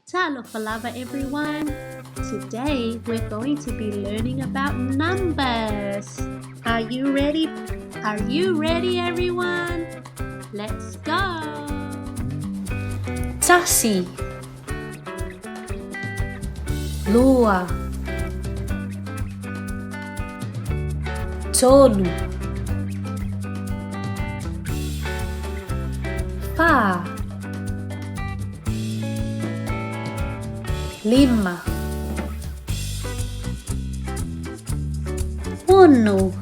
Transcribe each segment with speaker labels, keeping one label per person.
Speaker 1: Talo falava everyone. Today we're going to be learning about numbers. Are you ready? Are you ready everyone? Let's go.
Speaker 2: Tasi, lua, tolu, fa, lima, unu,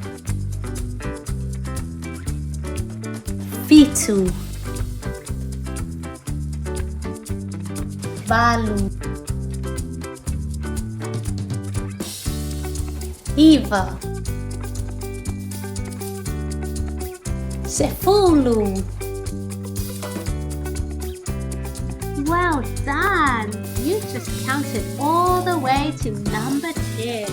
Speaker 2: fitu, balu, iva, sefulu.
Speaker 1: Well done! You just counted all the way to number 10.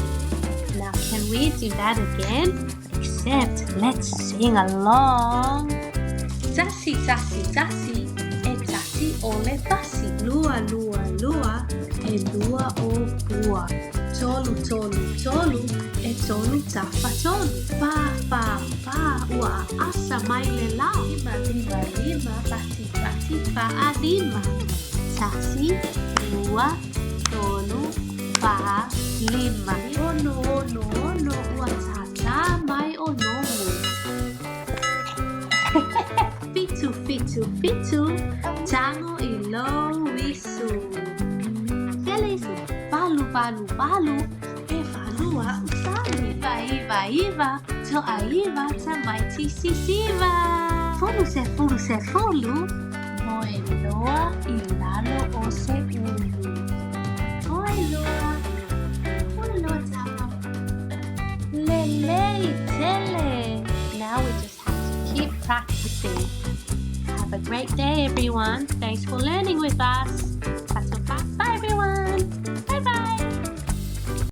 Speaker 1: Now can we do that again? Except let's sing along. Tasi, tasi, tasi, e tasi ole tasi. Lua, lua, lua, e lua o pua. Tolu, tolu, tolu, e tolu tafa tolu. Fa, fa, fa, ua asa mai le lau. Lima, lima, lima, bati, bati, fa a lima. Tasi, lua, tolu, fa, lima. Ono, ono, ono, ua tata mai ono. Fitu, fitu, fitu, tango ilo wisu. Feliz, balu, balu, balu, e valua usalu. Iva, iva, iva, to aiva, tamaiti sisiva. Fulu se fulu se fulu, moe loa ilalo o se ulu. Moe loa tama. Lele, tele. Now we just have to keep practicing. Have a great day, everyone. Thanks for learning with us.